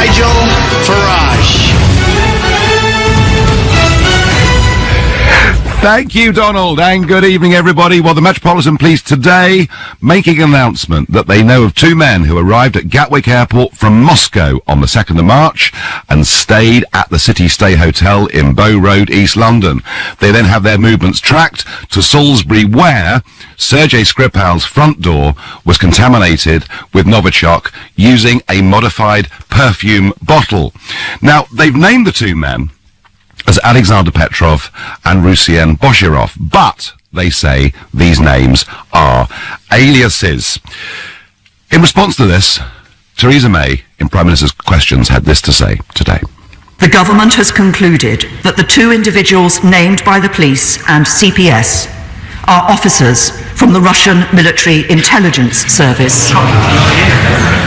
Nigel Farage. Thank you, Donald, and good evening, everybody. Well, the Metropolitan Police today making an announcement that they know of two men who arrived at Gatwick Airport from Moscow on the 2nd of March and stayed at the City Stay Hotel in Bow Road, East London. They then have their movements tracked to Salisbury, where Sergei Skripal's front door was contaminated with Novichok using a modified perfume bottle. Now, they've named the two men as Alexander Petrov and Ruslan Boshirov, but they say these names are aliases. In response to this, Theresa May, in Prime Minister's Questions, had this to say today. The government has concluded that the two individuals named by the police and CPS are officers from the Russian Military Intelligence Service,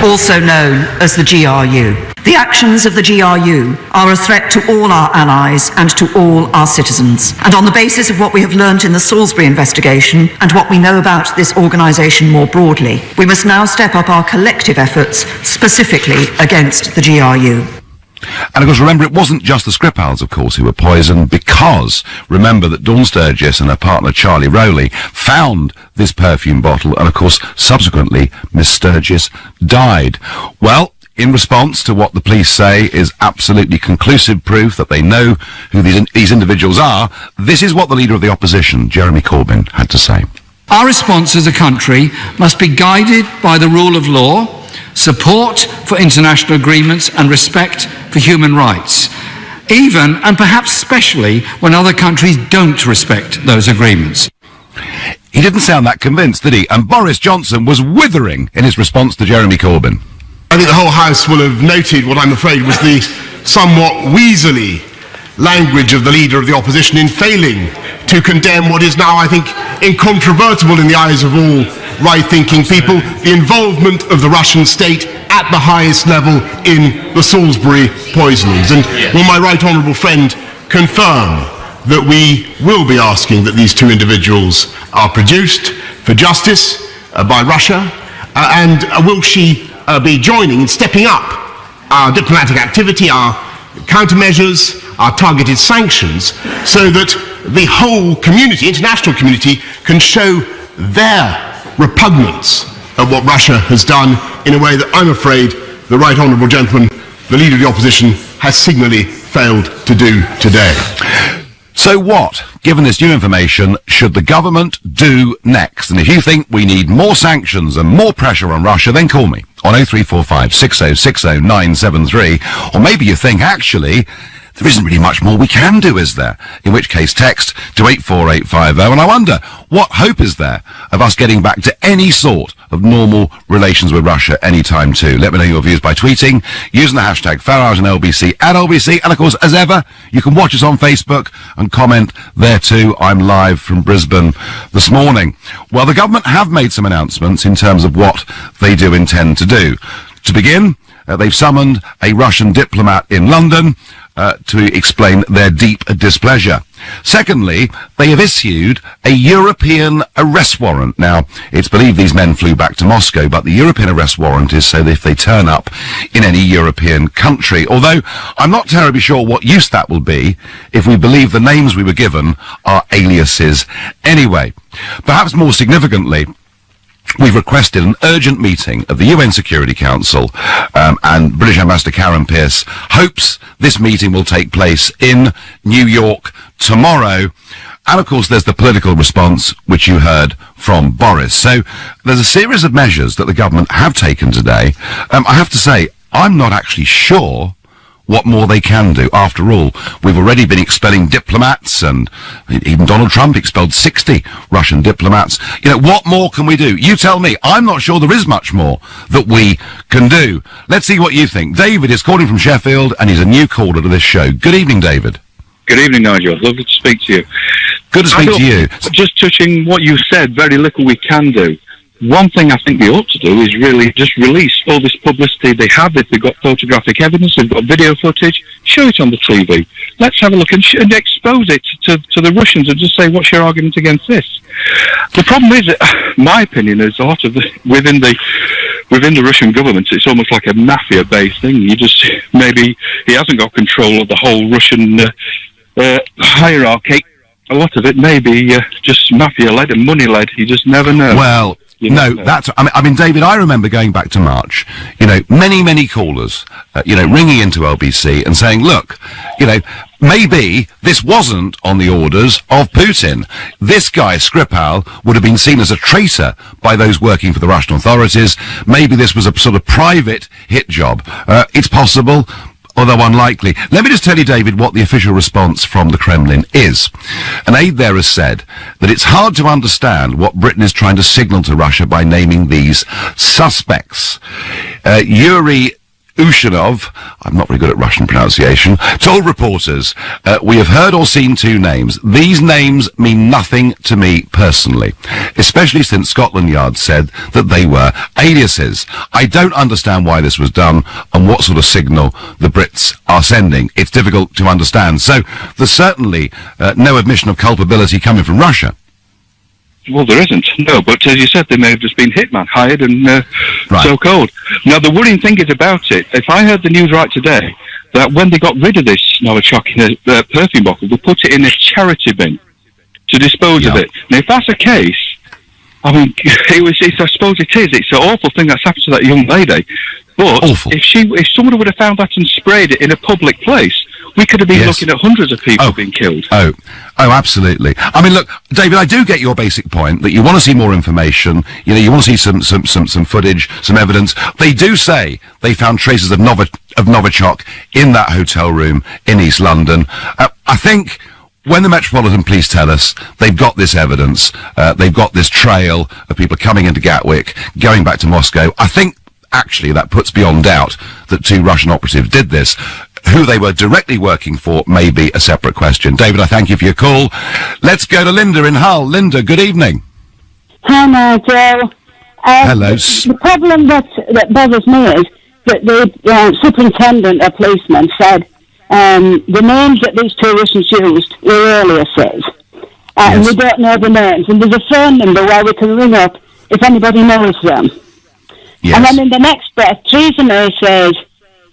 also known as the GRU. The actions of the GRU are a threat to all our allies and to all our citizens. And on the basis of what we have learnt in the Salisbury investigation and what we know about this organisation more broadly, we must now step up our collective efforts specifically against the GRU. And of course, remember, it wasn't just the Skripals, of course, who were poisoned, because remember that Dawn Sturgis and her partner Charlie Rowley found this perfume bottle, and of course, subsequently, Miss Sturgis died. Well, in response to what the police say is absolutely conclusive proof that they know who these individuals are, this is what the leader of the opposition, Jeremy Corbyn, had to say. Our response as a country must be guided by the rule of law, support for international agreements and respect for human rights, even and perhaps especially when other countries don't respect those agreements. He didn't sound that convinced, did he? And Boris Johnson was withering in his response to Jeremy Corbyn. I think the whole House will have noted what I'm afraid was the somewhat weaselly language of the leader of the opposition in failing to condemn what is now, I think, incontrovertible in the eyes of all right-thinking people, the involvement of the Russian state at the highest level in the Salisbury poisonings. And will my right honourable friend confirm that we will be asking that these two individuals are produced for justice by Russia, and will she be joining and stepping up our diplomatic activity, our countermeasures, our targeted sanctions, so that the whole community, international community, can show their repugnance at what Russia has done in a way that I'm afraid the right honourable gentleman, the leader of the opposition, has signally failed to do today. So what, given this new information, should the government do next? And if you think we need more sanctions and more pressure on Russia, then call me on 0345 6060 973. Or maybe you think, actually, there isn't really much more we can do, is there? In which case, text to 84850. And I wonder, what hope is there of us getting back to any sort of normal relations with Russia anytime too? Let me know your views by tweeting, using the hashtag Farage and LBC at LBC. And of course, as ever, you can watch us on Facebook and comment there too. I'm live from Brisbane this morning. Well, the government have made some announcements in terms of what they do intend to do. To begin, they've summoned a Russian diplomat in London to explain their deep displeasure. Secondly, they have issued a European arrest warrant. Now, it's believed these men flew back to Moscow, but the European arrest warrant is so that if they turn up in any European country, although I'm not terribly sure what use that will be if we believe the names we were given are aliases anyway. Perhaps more significantly, we've requested an urgent meeting of the UN Security Council, and British Ambassador Karen Pierce hopes this meeting will take place in New York tomorrow. And of course, there's the political response, which you heard from Boris. So there's a series of measures that the government have taken today. I have to say, I'm not actually sure what more they can do. After all, we've already been expelling diplomats, and even Donald Trump expelled 60 Russian diplomats. You know, what more can we do? You tell me. I'm not sure there is much more that we can do. Let's see what you think. David is calling from Sheffield, and he's a new caller to this show. Good evening, David. Good evening, Nigel. Lovely to speak to you. Good to speak to you. Just touching what you said, very little we can do. One thing I think they ought to do is really just release all this publicity they have. If they've got photographic evidence, they've got video footage, show it on the TV. Let's have a look and expose it to the Russians and just say, what's your argument against this? The problem is, my opinion is, within the within the Russian government, it's almost like a mafia-based thing. Maybe he hasn't got control of the whole Russian hierarchy. A lot of it may be just mafia-led and money-led. You just never know. Well, that's. I mean, David, I remember going back to March. Many callers, ringing into LBC and saying, "Look, maybe this wasn't on the orders of Putin. This guy Skripal would have been seen as a traitor by those working for the Russian authorities. Maybe this was a sort of private hit job. It's possible." Although unlikely. Let me just tell you, David, what the official response from the Kremlin is. An aide there has said that it's hard to understand what Britain is trying to signal to Russia by naming these suspects. Yuri Ushanov, I'm not very good at Russian pronunciation, told reporters, "We have heard or seen two names. These names mean nothing to me personally, especially since Scotland Yard said that they were aliases. I don't understand why this was done and what sort of signal the Brits are sending. It's difficult to understand." So there's certainly no admission of culpability coming from Russia. Well, there isn't, no, but as you said, they may have just been hitman, hired and so-called. Now, the worrying thing is about it, if I heard the news right today, that when they got rid of this Novichok in a perfume bottle, they put it in a charity bin to dispose of it. Now, if that's the case, I mean, I suppose it is. It's an awful thing that's happened to that young lady. But if somebody would have found that and sprayed it in a public place, we could have been looking at hundreds of people being killed. Oh, absolutely. I mean, look, David, I do get your basic point that you want to see more information. You want to see some footage, some evidence. They do say they found traces of Novichok in that hotel room in East London. I think when the Metropolitan Police tell us they've got this evidence, they've got this trail of people coming into Gatwick, going back to Moscow, I think actually that puts beyond doubt that two Russian operatives did this. Who they were directly working for may be a separate question. David, I thank you for your call. Let's go to Linda in Hull. Linda, good evening. Hi, Nigel. Hello. The problem that bothers me is that the superintendent of policemen said the names that these two Russians used were aliases. And we don't know the names. And there's a phone number where we can ring up if anybody knows them. Yes. And then in the next breath, Theresa May says,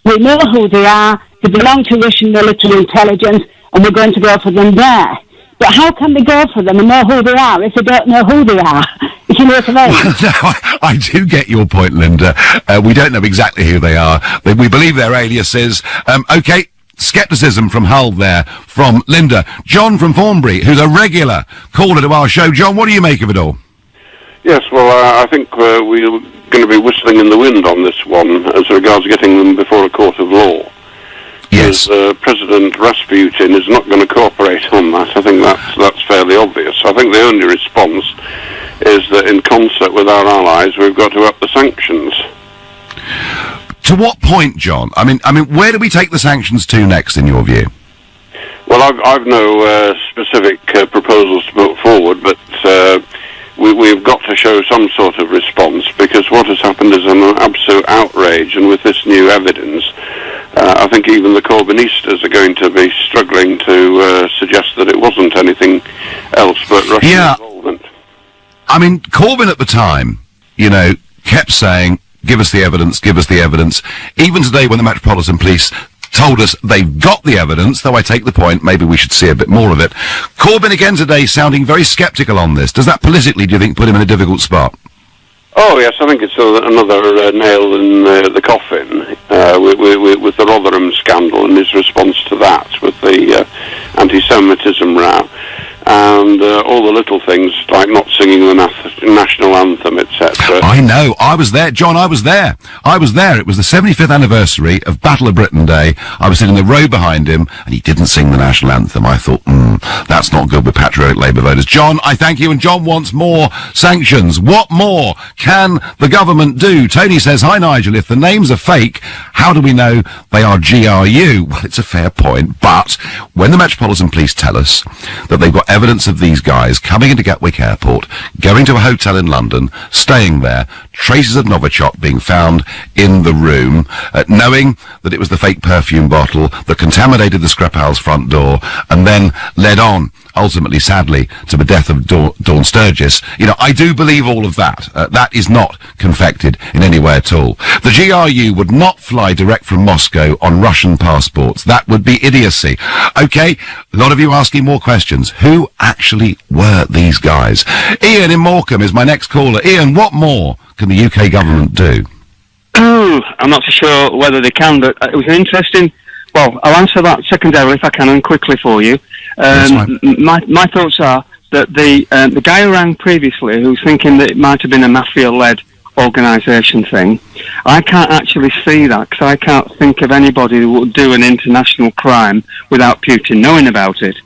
"We know who they are. They belong to Russian military intelligence, and we're going to go for them there." But how can they go for them and know who they are if they don't know who they are? If you know what I mean? No, I do get your point, Linda. We don't know exactly who they are. We believe they're aliases. Okay, scepticism from Hull there, from Linda. John from Thornbury, who's a regular caller to our show. John, what do you make of it all? Yes, well, I think we're going to be whistling in the wind on this one as regards getting them before a court of law. Yes. President Rasputin is not going to cooperate on that. I think that's fairly obvious. I think the only response is that in concert with our allies, we've got to up the sanctions. To what point, John? I mean, where do we take the sanctions to next, in your view? Well, I've no specific proposals to put forward, but we've got to show some sort of response, because what has happened is an absolute outrage, and with this new evidence, I think even the Corbynistas are going to be struggling to suggest that it wasn't anything else but Russian involvement. I mean, Corbyn at the time, kept saying, give us the evidence, give us the evidence. Even today, when the Metropolitan Police told us they've got the evidence, though I take the point, maybe we should see a bit more of it. Corbyn again today sounding very sceptical on this. Does that politically, do you think, put him in a difficult spot? Oh, yes, I think it's another nail in the coffin with the Rotherham scandal and his response to that, with the anti-Semitism row. And all the little things like not singing the national anthem, etc. I know. I was there. John, I was there. It was the 75th anniversary of Battle of Britain Day. I was sitting in the row behind him, and he didn't sing the national anthem. I thought, that's not good with patriotic Labour voters. John, I thank you, and John wants more sanctions. What more can the government do? Tony says, hi, Nigel, if the names are fake, how do we know they are GRU? Well, it's a fair point, but when the Metropolitan Police tell us that they've got evidence of these guys coming into Gatwick Airport, going to a hotel in London, staying there, traces of Novichok being found in the room, knowing that it was the fake perfume bottle that contaminated the Skripal's front door and then led on ultimately, sadly, to the death of Dawn Sturgis. You know, I do believe all of that. That is not confected in any way at all. The GRU would not fly direct from Moscow on Russian passports. That would be idiocy. Okay, a lot of you asking more questions. Who actually were these guys? Ian in Morecambe is my next caller. Ian, what more can the UK government do? I'm not so sure whether they can, but it was an interesting... Well, I'll answer that secondarily if I can, and quickly for you. My thoughts are that the guy who rang previously, who's thinking that it might have been a mafia-led organisation thing, I can't actually see that, because I can't think of anybody who would do an international crime without Putin knowing about it.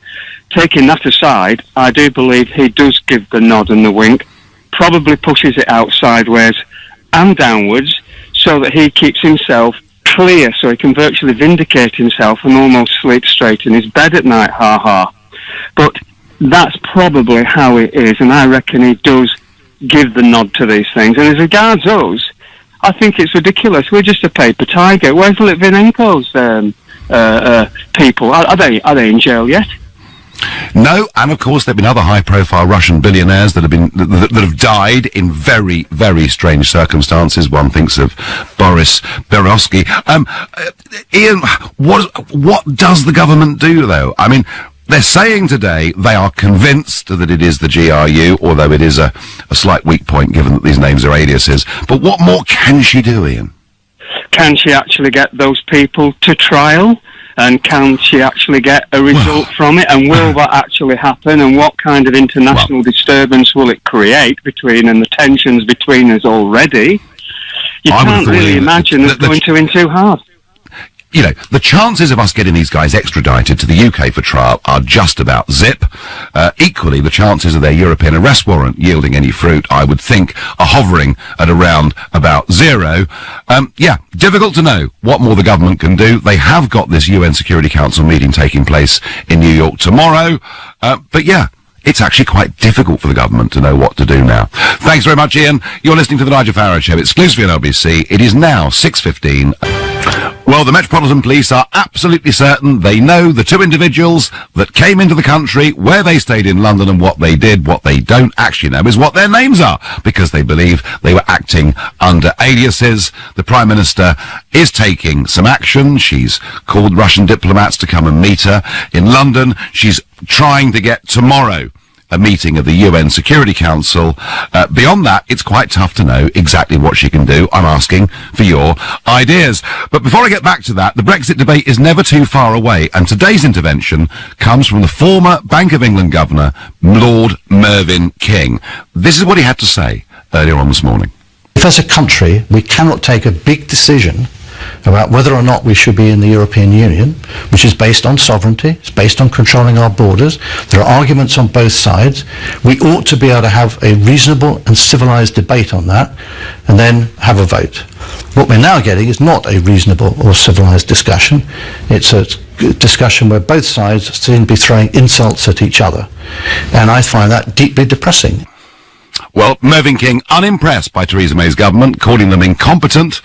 Taking that aside, I do believe he does give the nod and the wink, probably pushes it out sideways and downwards, so that he keeps himself clear, so he can virtually vindicate himself and almost sleep straight in his bed at night, ha-ha. But that's probably how it is, and I reckon he does give the nod to these things. And as regards us, I think it's ridiculous. We're just a paper tiger. Where's Litvinenko's people? Are they in jail yet? No, and of course there have been other high-profile Russian billionaires that have died in very, very strange circumstances. One thinks of Boris Berezovsky. Ian, what does the government do, though? I mean, they're saying today they are convinced that it is the GRU, although it is a slight weak point given that these names are aliases. But what more can she do, Ian? Can she actually get those people to trial? And can she actually get a result from it? And will that actually happen? And what kind of international disturbance will it create and the tensions between us already? You can't really imagine us going too hard. You know, the chances of us getting these guys extradited to the UK for trial are just about zip. Equally, the chances of their European arrest warrant yielding any fruit, I would think, are hovering at around about zero. Yeah, difficult to know what more the government can do. They have got this UN Security Council meeting taking place in New York tomorrow. But yeah, it's actually quite difficult for the government to know what to do now. Thanks very much, Ian. You're listening to The Nigel Farage Show, exclusively on LBC. It is now 6:15. Well, the Metropolitan Police are absolutely certain they know the two individuals that came into the country, where they stayed in London and what they did. What they don't actually know is what their names are, because they believe they were acting under aliases. The Prime Minister is taking some action. She's called Russian diplomats to come and meet her in London. She's trying to get tomorrow a meeting of the UN Security Council. Beyond that, it's quite tough to know exactly what she can do. I'm asking for your ideas. But before I get back to that, the Brexit debate is never too far away, and today's intervention comes from the former Bank of England Governor, Lord Mervyn King. This is what he had to say earlier on this morning. If as a country we cannot take a big decision about whether or not we should be in the European Union, which is based on sovereignty, it's based on controlling our borders, there are arguments on both sides, we ought to be able to have a reasonable and civilised debate on that, and then have a vote. What we're now getting is not a reasonable or civilised discussion. It's a discussion where both sides seem to be throwing insults at each other, and I find that deeply depressing. Well, Mervyn King unimpressed by Theresa May's government, calling them incompetent,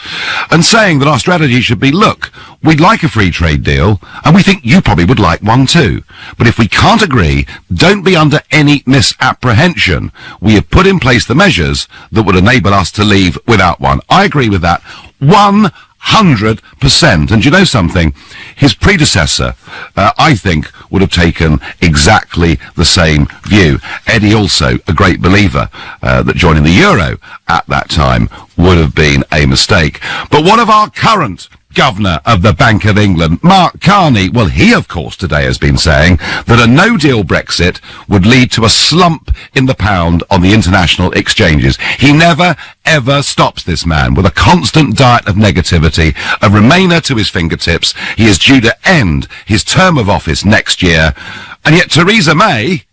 and saying that our strategy should be, look, we'd like a free trade deal, and we think you probably would like one too. But if we can't agree, don't be under any misapprehension. We have put in place the measures that would enable us to leave without one. I agree with that 100%. And you know something? His predecessor, I think, would have taken exactly the same view. Eddie, also a great believer that joining the euro at that time would have been a mistake. But what of our current Governor of the Bank of England, Mark Carney? Well, he, of course, today has been saying that a no-deal Brexit would lead to a slump in the pound on the international exchanges. He never, ever stops, this man, with a constant diet of negativity, a Remainer to his fingertips. He is due to end his term of office next year, and yet Theresa May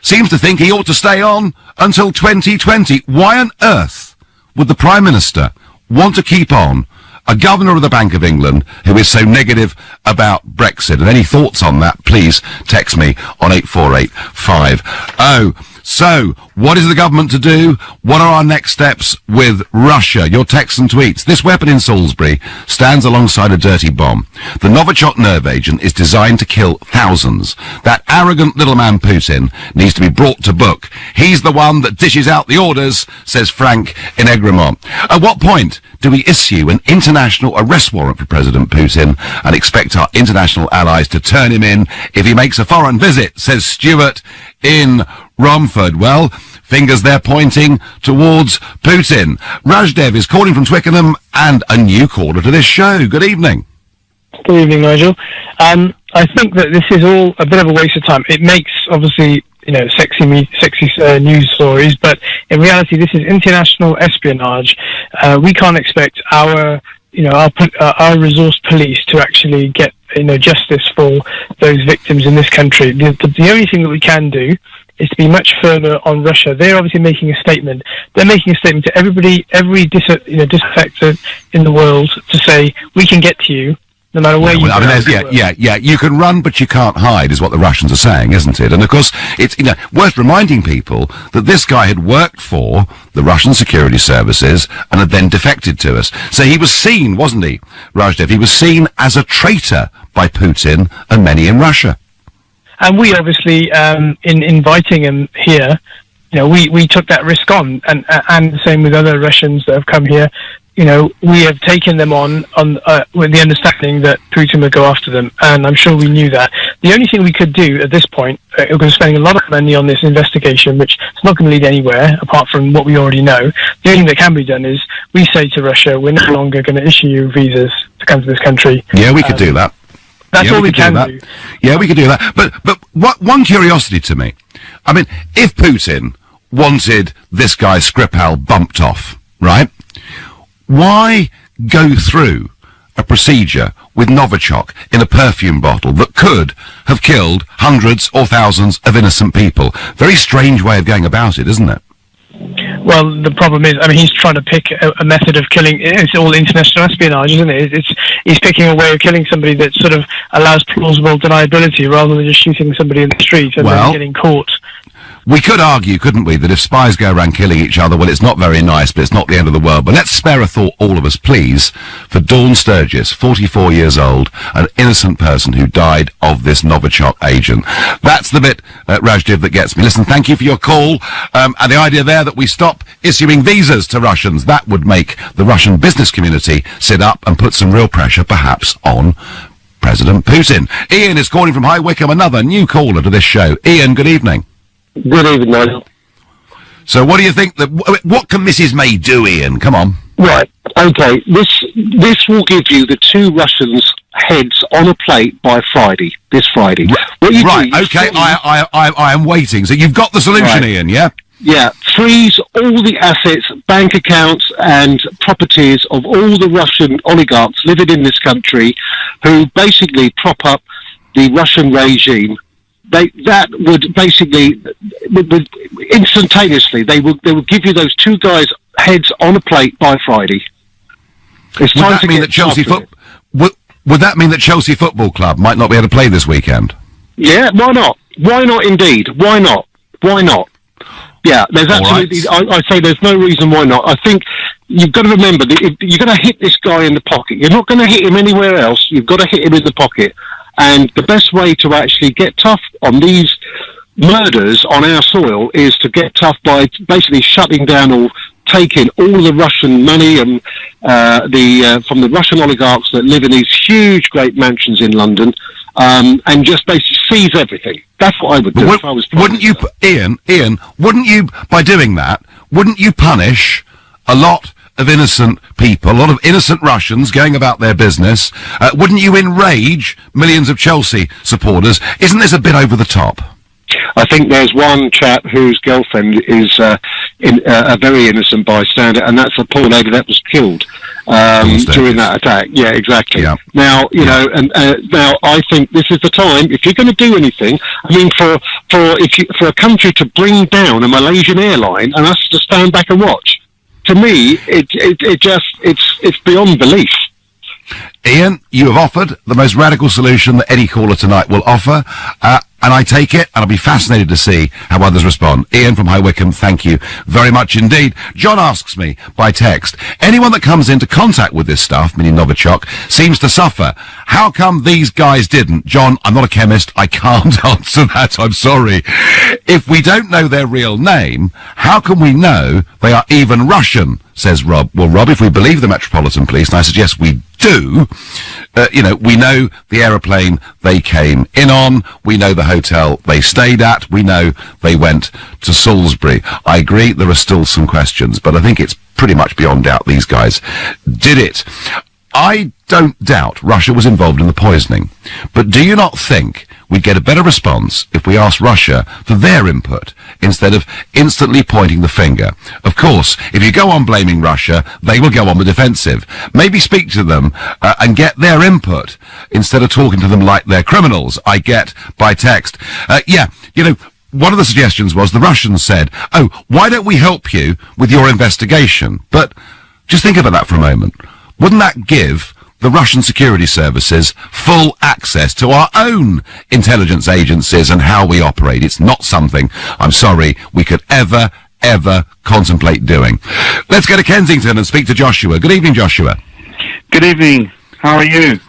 seems to think he ought to stay on until 2020. Why on earth would the Prime Minister want to keep on a Governor of the Bank of England who is so negative about Brexit? And any thoughts on that, please text me on 84850. So, What is the government to do? What are our next steps with Russia? Your texts and tweets. This weapon in Salisbury stands alongside a dirty bomb. The Novichok nerve agent is designed to kill thousands. That arrogant little man Putin needs to be brought to book. He's the one that dishes out the orders, says Frank in Egremont. At what point do we issue an international arrest warrant for President Putin and expect our international allies to turn him in if he makes a foreign visit, says Stuart in Romford? Well, fingers they're pointing towards Putin. Rajdev is calling from Twickenham and a new caller to this show. Good evening. Good evening, Nigel. I think that this is all a bit of a waste of time. It makes, obviously, sexy news stories, but in reality, this is international espionage. We can't expect our resource police to actually get justice for those victims in this country. The only thing that we can do is to be much further on Russia. They're obviously making a statement. They're making a statement to everybody, every disaffected in the world, to say we can get to you. No matter where you go. You can run, but you can't hide, is what the Russians are saying, isn't it? And of course, it's worth reminding people that this guy had worked for the Russian security services and had then defected to us. So he was seen, wasn't he, Rajdev? He was seen as a traitor by Putin and many in Russia. And we obviously, in inviting him here, we took that risk on, and the same with other Russians that have come here. We have taken them on with the understanding that Putin would go after them, and I'm sure we knew that. The only thing we could do at this point, we're spending a lot of money on this investigation, which is not going to lead anywhere apart from what we already know. The only thing that can be done is we say to Russia, we're no longer going to issue you visas to come to this country. Yeah, we could do that. That's all we can do. Yeah, we could do that. But one curiosity to me, I mean, if Putin wanted this guy Skripal bumped off, right? Why go through a procedure with Novichok in a perfume bottle that could have killed hundreds or thousands of innocent people? Very strange way of going about it, isn't it? Well, the problem is, he's trying to pick a method of killing. It's all international espionage, isn't it? He's picking a way of killing somebody that sort of allows plausible deniability rather than just shooting somebody in the street and then getting caught. We could argue, couldn't we, that if spies go around killing each other, well, it's not very nice, but it's not the end of the world. But let's spare a thought, all of us, please, for Dawn Sturgis, 44 years old, an innocent person who died of this Novichok agent. That's the bit, Rajdev, that gets me. Listen, thank you for your call. And the idea there that we stop issuing visas to Russians, that would make the Russian business community sit up and put some real pressure, perhaps, on President Putin. Ian is calling from High Wycombe, another new caller to this show. Ian, good evening. Good evening, Nigel. So what do you think what can Mrs. May do, Ian? Come on. Right, okay, this will give you the two Russians' heads on a plate by Friday, this Friday. I am waiting. So you've got the solution, Ian, yeah? Yeah, freeze all the assets, bank accounts and properties of all the Russian oligarchs living in this country who basically prop up the Russian regime. That would basically, instantaneously, they will give you those two guys' heads on a plate by Friday. Would that mean that Chelsea Football Club might not be able to play this weekend? Yeah, why not? Why not indeed? Why not? Why not? Yeah, there's absolutely, I say there's no reason why not. I think you've got to remember that you're going to hit this guy in the pocket. You're not going to hit him anywhere else. You've got to hit him in the pocket. And the best way to actually get tough on these murders on our soil is to get tough by basically shutting down or taking all the Russian money and from the Russian oligarchs that live in these huge, great mansions in London, and just basically seize everything. That's what I would do if I was Wouldn't you, Ian, wouldn't you, by doing that, wouldn't you punish a lot of innocent people, a lot of innocent Russians going about their business? Wouldn't you enrage millions of Chelsea supporters? Isn't this a bit over the top? I think there's one chap whose girlfriend is a very innocent bystander, and that's a poor lady that was killed during that attack. Yeah, exactly. Yeah. Now, now I think this is the time, if you're going to do anything, I mean, for a country to bring down a Malaysian airline and us to stand back and watch, to me, it's beyond belief. Ian, you have offered the most radical solution that any caller tonight will offer. and I take it, and I'll be fascinated to see how others respond. Ian from High Wycombe, thank you very much indeed. John asks me by text, anyone that comes into contact with this stuff, meaning Novichok, seems to suffer. How come these guys didn't? John, I'm not a chemist. I can't answer that. I'm sorry. If we don't know their real name, how can we know they are even Russian, says Rob. Well, Rob, if we believe the Metropolitan Police, and I suggest we do, we know the aeroplane they came in on, we know the hotel they stayed at, we know they went to Salisbury. I agree there are still some questions, but I think it's pretty much beyond doubt these guys did it. I don't doubt Russia was involved in the poisoning, but do you not think we'd get a better response if we asked Russia for their input instead of instantly pointing the finger? Of course, if you go on blaming Russia, they will go on the defensive. Maybe speak to them and get their input instead of talking to them like they're criminals. I get by text. One of the suggestions was the Russians said, oh, why don't we help you with your investigation? But just think about that for a moment. Wouldn't that give the Russian security services full access to our own intelligence agencies and how we operate? It's not something, I'm sorry, we could ever contemplate doing. Let's go to Kensington and speak to Joshua. Good evening, Joshua. Good evening. How are you?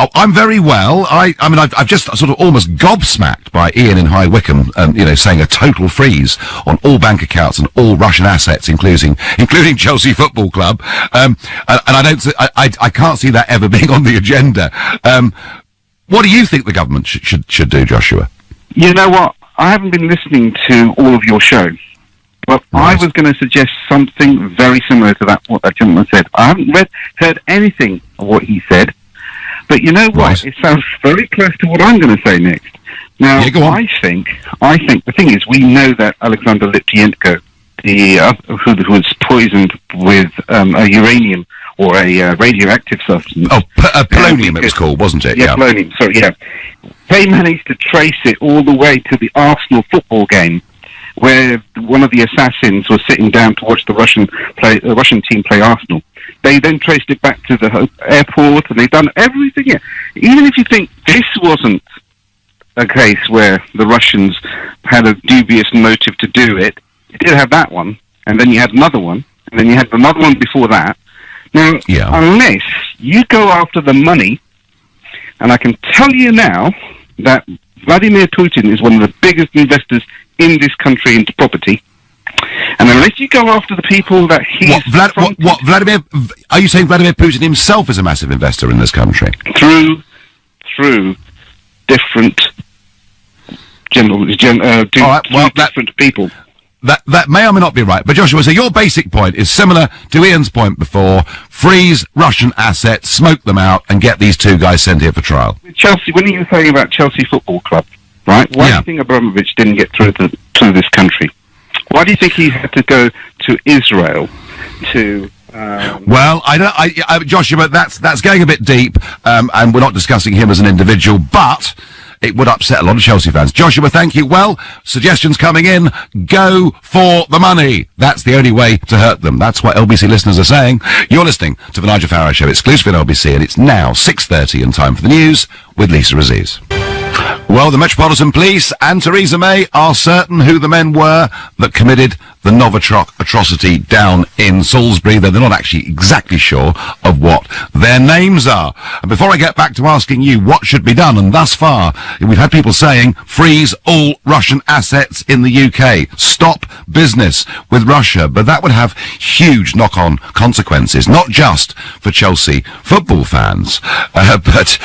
Oh, I'm very well. I've just sort of almost gobsmacked by Ian in High Wycombe, saying a total freeze on all bank accounts and all Russian assets, including Chelsea Football Club. And I can't see that ever being on the agenda. What do you think the government should do, Joshua? You know what? I haven't been listening to all of your show. Well, right. I was going to suggest something very similar to what that gentleman said. I haven't heard anything of what he said. But you know what? Right. It sounds very close to what I'm going to say next. Now, yeah, go on. I think the thing is, we know that Alexander Litvinenko, who was poisoned with a uranium or a radioactive substance. Oh, polonium it was called, wasn't it? Yeah, polonium. Sorry, yeah. They managed to trace it all the way to the Arsenal football game, where one of the assassins was sitting down to watch the Russian team play Arsenal. They then traced it back to the airport, and they've done everything. Yeah. Even if you think this wasn't a case where the Russians had a dubious motive to do it, you did have that one, and then you had another one, and then you had another one before that. Now, unless you go after the money, and I can tell you now that Vladimir Putin is one of the biggest investors in this country into property. And unless you go after the people that he's... Vladimir... Are you saying Vladimir Putin himself is a massive investor in this country? Through different different people. That may or may not be right. But Joshua, so your basic point is similar to Ian's point before. Freeze Russian assets, smoke them out, and get these two guys sent here for trial. Chelsea, when you were saying about Chelsea Football Club, right? Why do you think Abramovich didn't get through to this country? Why do you think he had to go to Israel to... Well, Joshua, that's going a bit deep, and we're not discussing him as an individual, but it would upset a lot of Chelsea fans. Joshua, thank you. Well, suggestions coming in. Go for the money. That's the only way to hurt them. That's what LBC listeners are saying. You're listening to the Nigel Farage Show, exclusive on LBC, and it's now 6:30 and time for the news with Lisa Aziz. Well, the Metropolitan Police and Theresa May are certain who the men were that committed the Novichok atrocity down in Salisbury, though they're not actually exactly sure of what their names are. And before I get back to asking you what should be done, and thus far, we've had people saying, freeze all Russian assets in the UK, stop business with Russia, but that would have huge knock-on consequences, not just for Chelsea football fans, but,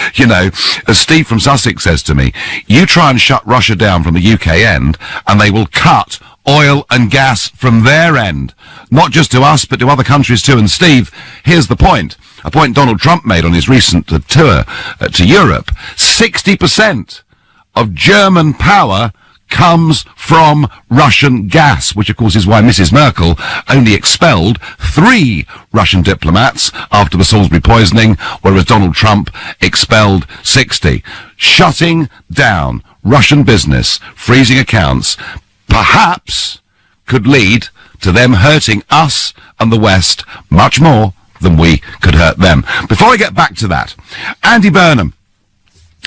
as Steve from Sussex says to me, you try and shut Russia down from the UK end, and they will cut oil and gas from their end. Not just to us, but to other countries too. And Steve, here's the point. A point Donald Trump made on his recent tour to Europe. 60% of German power comes from Russian gas, which of course is why Mrs. Merkel only expelled 3 Russian diplomats after the Salisbury poisoning, whereas Donald Trump expelled 60. Shutting down Russian business, freezing accounts, perhaps could lead to them hurting us and the West much more than we could hurt them. Before I get back to that, Andy Burnham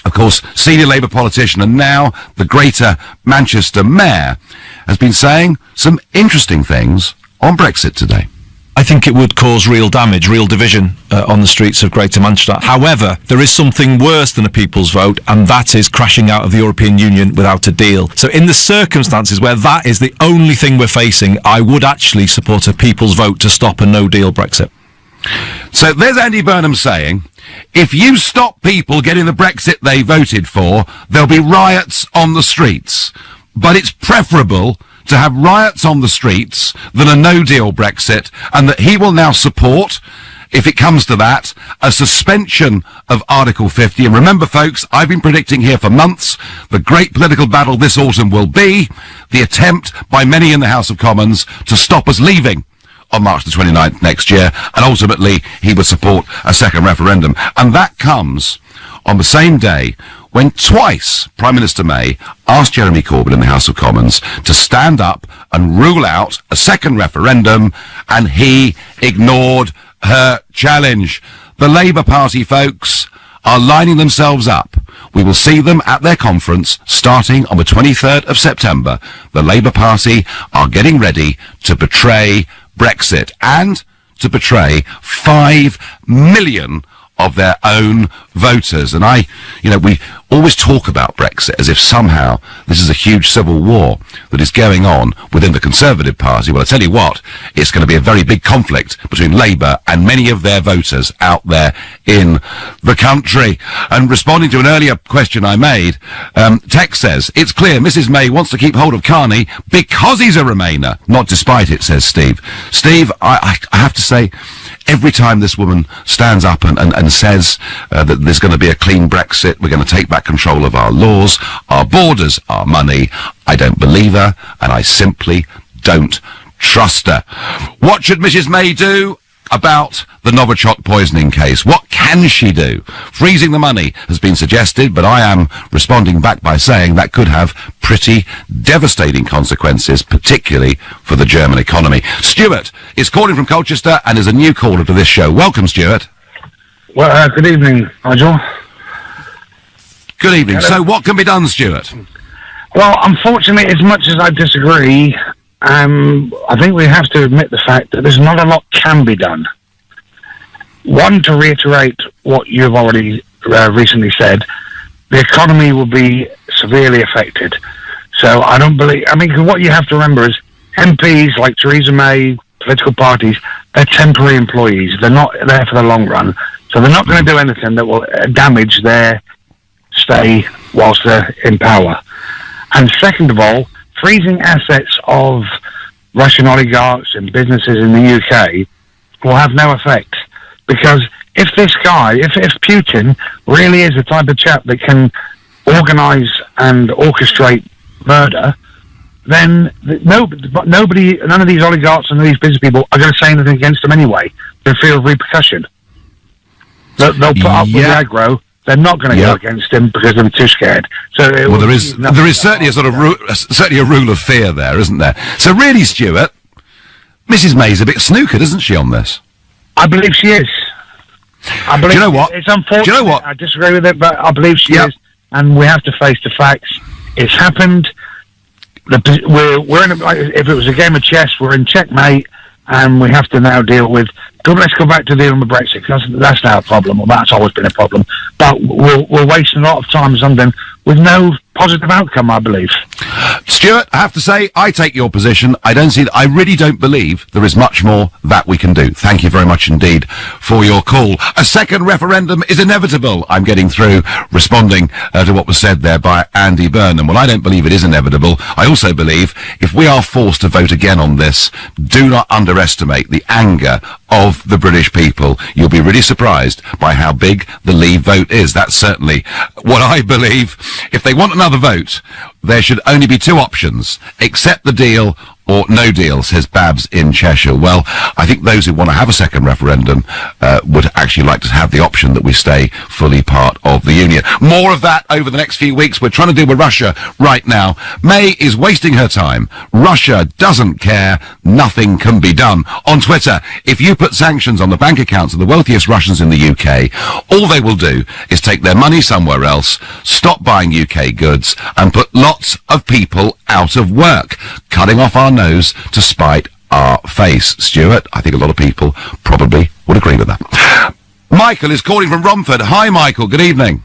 of course, senior Labour politician and now the Greater Manchester Mayor, has been saying some interesting things on Brexit today. I think it would cause real damage, real division on the streets of Greater Manchester. However, there is something worse than a people's vote, and that is crashing out of the European Union without a deal. So in the circumstances where that is the only thing we're facing, I would actually support a people's vote to stop a no-deal Brexit. So there's Andy Burnham saying, if you stop people getting the Brexit they voted for, there'll be riots on the streets. But it's preferable to have riots on the streets than a no-deal Brexit, and that he will now support, if it comes to that, a suspension of Article 50. And remember, folks, I've been predicting here for months the great political battle this autumn will be the attempt by many in the House of Commons to stop us leaving on March the 29th next year, and ultimately he would support a second referendum. And that comes on the same day when twice Prime Minister May asked Jeremy Corbyn in the House of Commons to stand up and rule out a second referendum, and he ignored her challenge. The Labour Party, folks, are lining themselves up. We will see them at their conference starting on the 23rd of September. The Labour Party are getting ready to betray Brexit and to betray 5 million of their own voters. And we always talk about Brexit as if somehow this is a huge civil war that is going on within the Conservative Party. Well, I tell you what, it's going to be a very big conflict between Labour and many of their voters out there in the country. And responding to an earlier question I made, Tex says, it's clear Mrs May wants to keep hold of Carney because he's a Remainer, not despite it, says Steve. Steve, I have to say, every time this woman stands up and says that there's going to be a clean Brexit, we're going to take back control of our laws, our borders, our money, I don't believe her, and I simply don't trust her. What should Mrs May do about the Novichok poisoning case? What can she do? Freezing the money has been suggested, but I am responding back by saying that could have pretty devastating consequences, particularly for the German economy. Stuart is calling from Colchester and is a new caller to this show. Welcome, Stuart. Well, good evening, Nigel. Good evening. Hello. So what can be done, Stuart? Well, unfortunately, as much as I disagree, I think we have to admit the fact that there's not a lot can be done. One, to reiterate what you've already recently said, the economy will be severely affected. So I don't believe, what you have to remember is MPs like Theresa May, political parties, they're temporary employees. They're not there for the long run. So they're not going to do anything that will damage their stay whilst they're in power. And second of all, freezing assets of Russian oligarchs and businesses in the UK will have no effect. Because if this guy, if Putin really is the type of chap that can organise and orchestrate murder, then nobody, none of these oligarchs and these business people are going to say anything against him anyway. They'll feel repercussion. They'll put up with the aggro. They're not going to go against him because they're too scared. So there is certainly a sort of certainly a rule of fear there, isn't there? So really, Stuart, Mrs May's a bit snookered, isn't she, on this? I believe she is. I believe. Do you know what? It's unfortunate. Do you know what? I disagree with it, but I believe she is, and we have to face the facts. It's happened. We're in. If it was a game of chess, we're in checkmate, and we have to now deal with. Let's go back to dealing with Brexit. That's now a problem. Well, that's always been a problem. But we're wasting a lot of time on something with no positive outcome, I believe. Stuart, I have to say, I take your position. I really don't believe there is much more that we can do. Thank you very much indeed for your call. A second referendum is inevitable. I'm getting through responding to what was said there by Andy Burnham. Well, I don't believe it is inevitable. I also believe if we are forced to vote again on this, do not underestimate the anger of the British people. You'll be really surprised by how big the Leave vote is. That's certainly what I believe. If they want another vote, there should only be two options: accept the deal or no deal, says Babs in Cheshire. Well, I think those who want to have a second referendum would actually like to have the option that we stay fully part of the Union. More of that over the next few weeks. We're trying to deal with Russia right now. May is wasting her time. Russia doesn't care. Nothing can be done. On Twitter, if you put sanctions on the bank accounts of the wealthiest Russians in the UK, all they will do is take their money somewhere else, stop buying UK goods, and put lots of people out of work, cutting off our nose to spite our face. Stuart, I think a lot of people probably would agree with that. Michael is calling from Romford. Hi, Michael. Good evening.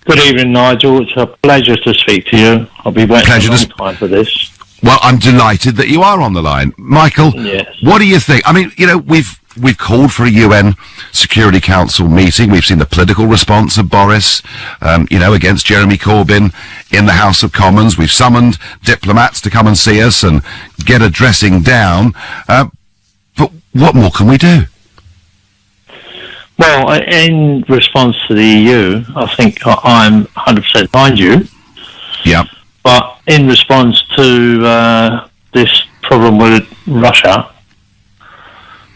Good evening, Nigel. It's a pleasure to speak to you. I'll be waiting a long time for this. Well, I'm delighted that you are on the line. Michael, what do you think? I mean, you know, we've called for a UN Security Council meeting. We've seen the political response of Boris, against Jeremy Corbyn in the House of Commons. We've summoned diplomats to come and see us and get a dressing down. But what more can we do? Well, in response to the EU, I think I'm 100% behind you. Yeah. But in response to this problem with Russia,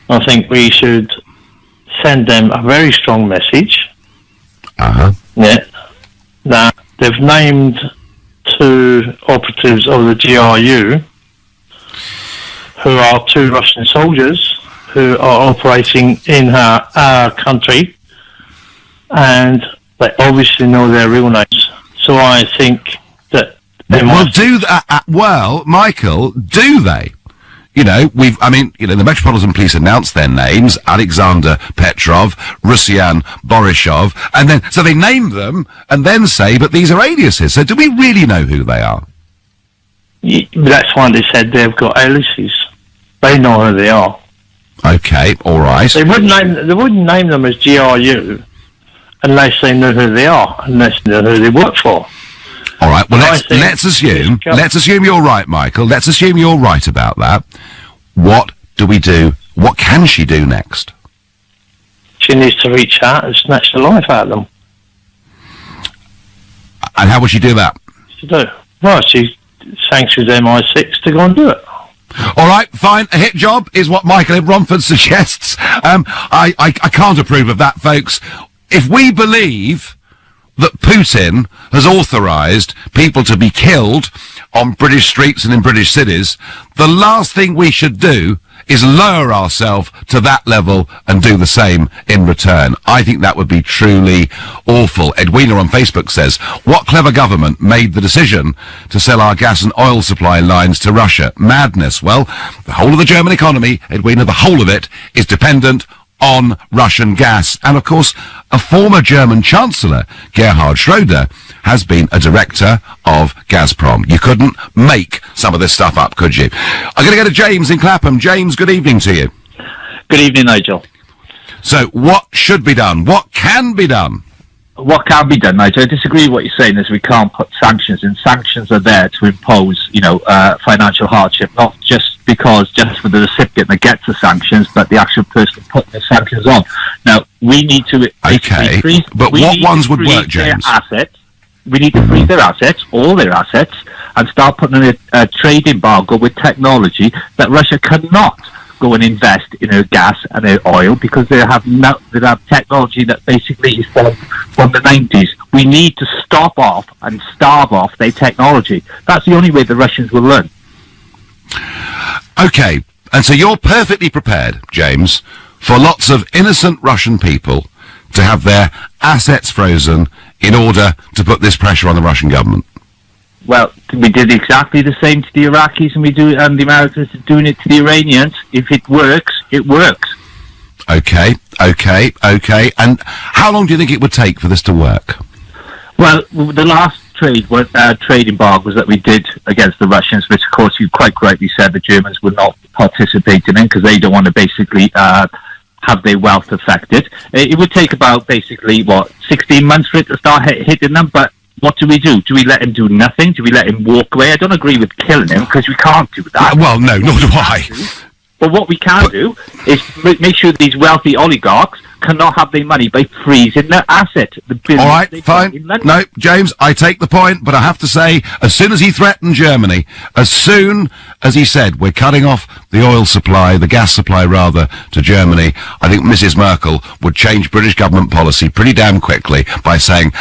I think we should send them a very strong message. Yeah, that they've named 2 operatives of the GRU who are 2 Russian soldiers who are operating in our country, and they obviously know their real names. So I think that they might... do that. Well, Michael, do they? You know, the Metropolitan Police announced their names: Alexander Petrov, Rusyan Borisov, and then, so they name them and then say, but these are aliases. So do we really know who they are? Yeah, that's why they said they've got aliases. They know who they are. Okay, all right. They wouldn't name them as GRU unless they know who they are, unless they know who they work for. All right. Well, let's assume you're right, Michael. Let's assume you're right about that. What do we do? What can she do next? She needs to reach out and snatch the life out of them. And how would she do that? Well, she sanctions MI6 to go and do it. All right, fine. A hit job is what Michael in Romford suggests. I can't approve of that, folks. If we believe that Putin has authorised people to be killed on British streets and in British cities, the last thing we should do is lower ourselves to that level and do the same in return. I think that would be truly awful. Edwina on Facebook says, what clever government made the decision to sell our gas and oil supply lines to Russia? Madness. Well, the whole of the German economy, Edwina, the whole of it is dependent on Russian gas. And of course, a former German Chancellor, Gerhard Schroeder, has been a director of Gazprom. You couldn't make some of this stuff up, could you? I'm going to go to James in Clapham. James, good evening to you. Good evening, Nigel. So, what should be done? What can be done? What can be done, Nigel? I disagree with what you're saying, is we can't put sanctions in. Sanctions are there to impose, financial hardship, not just for the recipient that gets the sanctions, but the actual person putting the sanctions on. Now, we need to... Okay, but what ones would work, James? We need to freeze their assets, all their assets, and start putting in a trade embargo with technology that Russia cannot go and invest in their gas and their oil, because they have technology that basically is from the 90s. We need to stop off and starve off their technology. That's the only way the Russians will learn. Okay, and so you're perfectly prepared, James, for lots of innocent Russian people to have their assets frozen in order to put this pressure on the Russian government? Well, we did exactly the same to the Iraqis, and the Americans are doing it to the Iranians. If it works, it works. Okay. And how long do you think it would take for this to work? Well, the last trade embargoes that we did against the Russians, which of course you quite correctly said the Germans would not participate in, because they don't want to basically have their wealth affected. It would take about 16 months for it to start hitting them. But what do we do? Do we let him do nothing? Do we let him walk away? I don't agree with killing him, because we can't do that. Well, no, nor do I. But what we can do is make sure these wealthy oligarchs cannot have their money by freezing their asset. The business All right, they've fine. got in London. No, James, I take the point, but I have to say, as soon as he threatened Germany, as soon as he said we're cutting off the oil supply, the gas supply rather, to Germany, I think Mrs. Merkel would change British government policy pretty damn quickly by saying,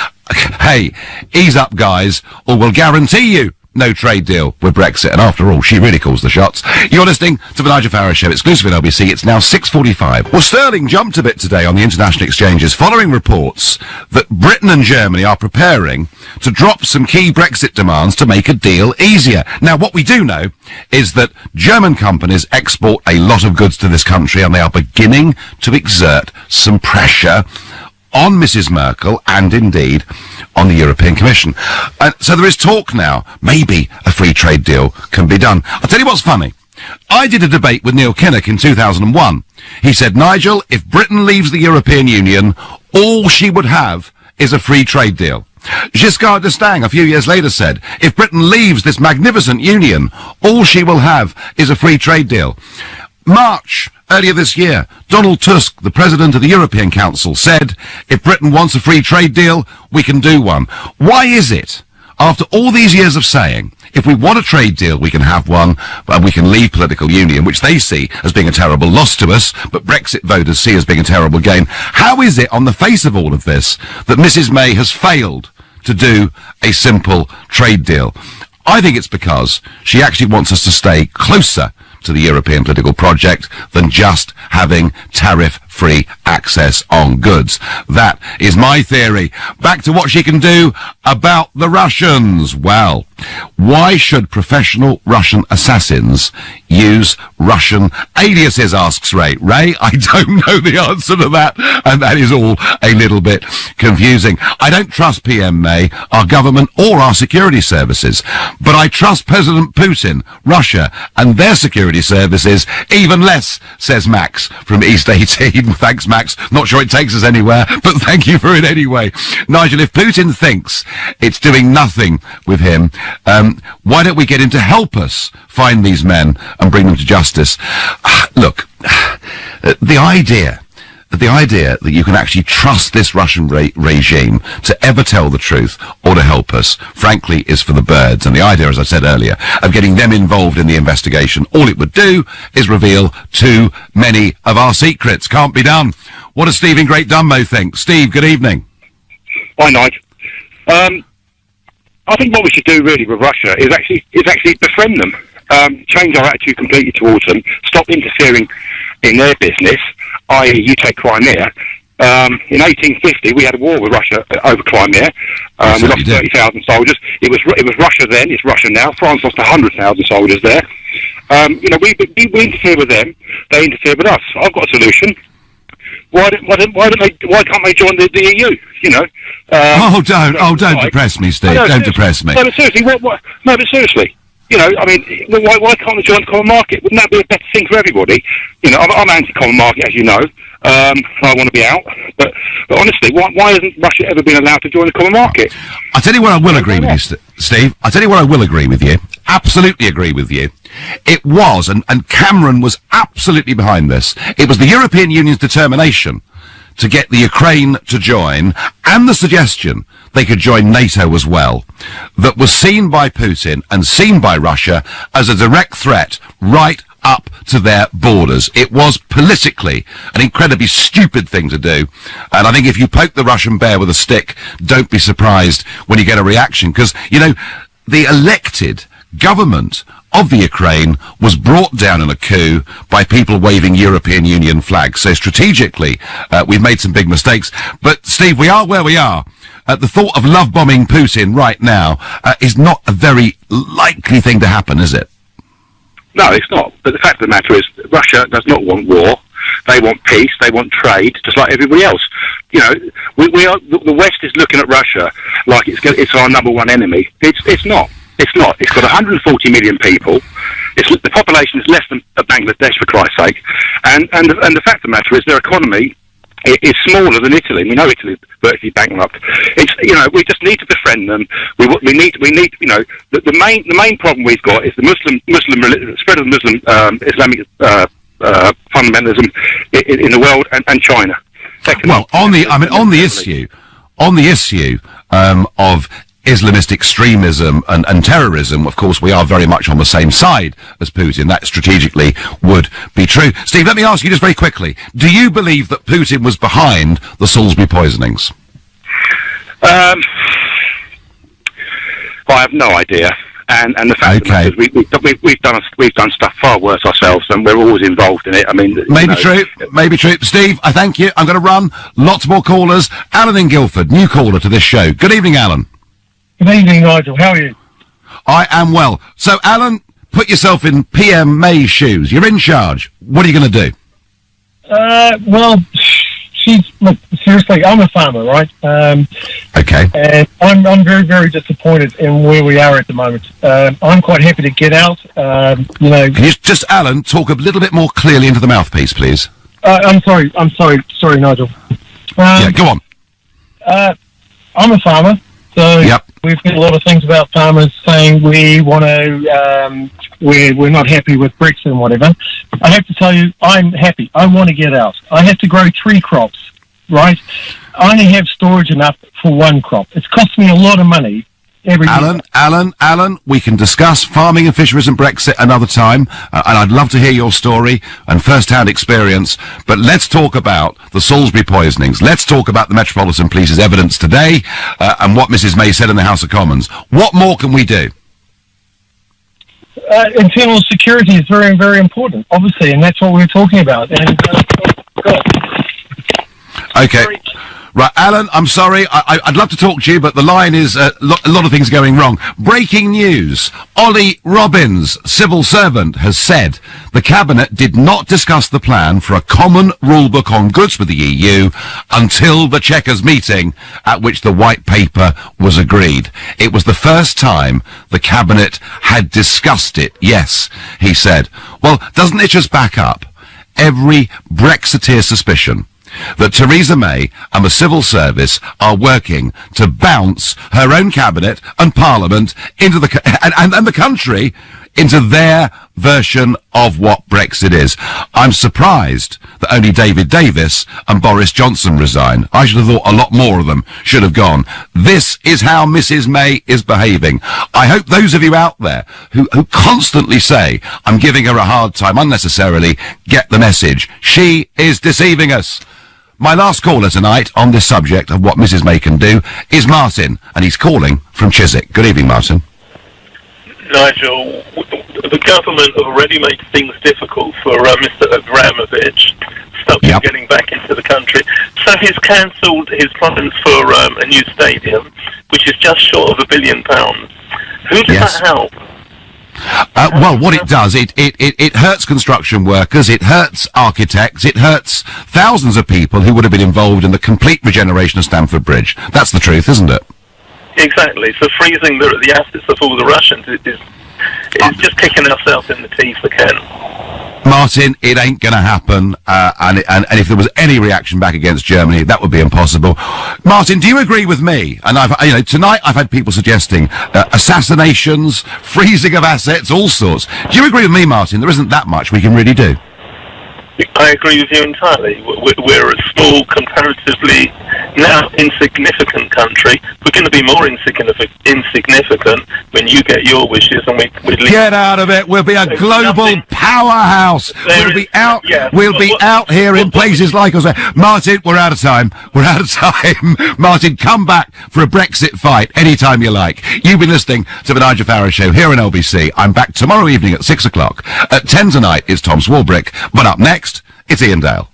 hey, ease up, guys, or we'll guarantee you no trade deal with Brexit. And after all, she really calls the shots. You're listening to the Nigel Farage Show, exclusive on LBC. It's now 6:45. Well, sterling jumped a bit today on the international exchanges following reports that Britain and Germany are preparing to drop some key Brexit demands to make a deal easier. Now, what we do know is that German companies export a lot of goods to this country, and they are beginning to exert some pressure on Mrs. Merkel and indeed on the European Commission. So there is talk now, maybe a free trade deal can be done. I'll tell you what's funny. I did a debate with Neil Kinnock in 2001. He said, Nigel, if Britain leaves the European Union, all she would have is a free trade deal. Giscard d'Estaing a few years later said, if Britain leaves this magnificent union, all she will have is a free trade deal. March earlier this year, Donald Tusk, the president of the European Council, said, if Britain wants a free trade deal, we can do one. Why is it, after all these years of saying, if we want a trade deal, we can have one, and we can leave political union, which they see as being a terrible loss to us, but Brexit voters see as being a terrible gain, how is it, on the face of all of this, that Mrs. May has failed to do a simple trade deal? I think it's because she actually wants us to stay closer to the European political project than just having tariff-free access on goods. That is my theory. Back to what she can do about the Russians. Well, why should professional Russian assassins use Russian aliases, asks Ray. Ray, I don't know the answer to that, and that is all a little bit confusing. I don't trust PM May, our government, or our security services, but I trust President Putin, Russia, and their security services even less, says Max from East 18. Thanks, Max. Not sure it takes us anywhere, but thank you for it anyway. Nigel, if Putin thinks it's doing nothing with him, why don't we get him to help us find these men and bring them to justice? Look, the idea that you can actually trust this Russian regime to ever tell the truth or to help us, frankly, is for the birds. And the idea, as I said earlier, of getting them involved in the investigation, all it would do is reveal too many of our secrets. Can't be done. What does Steve in Great Dunmow think? Steve, good evening. Hi, Nigel. I think what we should do really with Russia is actually befriend them, change our attitude completely towards them, stop interfering in their business, i.e. you take Crimea. In 1850 we had a war with Russia over Crimea. We lost 30,000 soldiers. It was Russia then, it's Russia now. France lost 100,000 soldiers there. We interfere with them, they interfere with us. I've got a solution. Why can't they join the EU? Don't depress me, Steve. Don't depress me. No, but seriously, No, but seriously, why can't they join the common market? Wouldn't that be a better thing for everybody? I'm anti-common market, as you know. I want to be out, but honestly, why hasn't Russia ever been allowed to join the common market? I'll tell you what I will agree with you, Steve. I'll tell you what I will agree with you. Absolutely agree with you. It was, and Cameron was absolutely behind this, it was the European Union's determination to get the Ukraine to join, and the suggestion they could join NATO as well, that was seen by Putin and seen by Russia as a direct threat right up to their borders. It was politically an incredibly stupid thing to do, and I think if you poke the Russian bear with a stick, don't be surprised when you get a reaction, because, the elected government of the Ukraine was brought down in a coup by people waving European Union flags. So strategically, we've made some big mistakes. But, Steve, we are where we are. The thought of love-bombing Putin right now is not a very likely thing to happen, is it? No, it's not. But the fact of the matter is, Russia does not want war. They want peace. They want trade, just like everybody else. The West is looking at Russia like it's our number one enemy. It's not. It's not. It's got 140 million people. The population is less than Bangladesh, for Christ's sake. And the fact of the matter is, their economy is smaller than Italy. We know Italy is virtually bankrupt. We just need to befriend them. We need. The main problem we've got is the Muslim spread of Muslim Islamic fundamentalism in the world and China. Secondly, well, on the issue of Islamist extremism and terrorism, of course, we are very much on the same side as Putin. That strategically would be true. Steve, let me ask you just very quickly. Do you believe that Putin was behind the Salisbury poisonings? I have no idea. And the fact that we've done stuff far worse ourselves, and we're always involved in it. I mean, maybe true. Steve, I thank you. I'm going to run. Lots more callers. Alan in Guildford, new caller to this show. Good evening, Alan. Good evening, Nigel. How are you? I am well. So, Alan, put yourself in PM May's shoes. You're in charge. What are you going to do? Well, look, seriously, I'm a farmer, right? Okay. And I'm very, very disappointed in where we are at the moment. I'm quite happy to get out. Can you just, Alan, talk a little bit more clearly into the mouthpiece, please? I'm sorry, Nigel. Yeah, go on. I'm a farmer, so we've heard a lot of things about farmers saying we want to, we're not happy with Brexit and whatever. I have to tell you, I'm happy. I want to get out. I have to grow 3 crops, right? I only have storage enough for 1 crop. It's cost me a lot of money every year. Alan, we can discuss farming and fisheries and Brexit another time, and I'd love to hear your story and first-hand experience, but let's talk about the Salisbury poisonings. Let's talk about the Metropolitan Police's evidence today and what Mrs May said in the House of Commons. What more can we do? Internal security is very, very important, obviously, and that's what we're talking about. And okay. Right, Alan, I'm sorry. I'd love to talk to you, but the line is a lot of things going wrong. Breaking news. Ollie Robbins, civil servant, has said the Cabinet did not discuss the plan for a common rulebook on goods with the EU until the Chequers meeting at which the White Paper was agreed. It was the first time the Cabinet had discussed it. Yes, he said. Well, doesn't it just back up every Brexiteer suspicion that Theresa May and the civil service are working to bounce her own cabinet and parliament into and the country into their version of what Brexit is? I'm surprised that only David Davis and Boris Johnson resign. I should have thought a lot more of them should have gone. This is how Mrs May is behaving. I hope those of you out there who constantly say I'm giving her a hard time unnecessarily get the message. She is deceiving us. My last caller tonight on this subject of what Mrs May can do is Martin, and he's calling from Chiswick. Good evening, Martin. Nigel, the government have already made things difficult for Mr Abramovich, stop him getting back into the country. So he's cancelled his plans for a new stadium, which is just short of £1 billion. Who does that help? Well, what it does, it hurts construction workers, it hurts architects, it hurts thousands of people who would have been involved in the complete regeneration of Stamford Bridge. That's the truth, isn't it? Exactly. So freezing the assets of all the Russians is just kicking ourselves in the teeth again. Martin, it ain't going to happen, and if there was any reaction back against Germany, that would be impossible. Martin, do you agree with me? And tonight I've had people suggesting assassinations, freezing of assets, all sorts. Do you agree with me, Martin? There isn't that much we can really do. I agree with you entirely. We're a small, comparatively now insignificant country. We're going to be more insignificant when you get your wishes and we leave. Get out of it. We'll be a global powerhouse. We'll be out. We'll be out here in places like us. Martin, we're out of time. We're out of time. Martin, come back for a Brexit fight anytime you like. You've been listening to the Nigel Farage Show here on LBC. I'm back tomorrow evening at 6 o'clock. At 10 tonight is Tom Swarbrick. But up next, it's Ian Dale.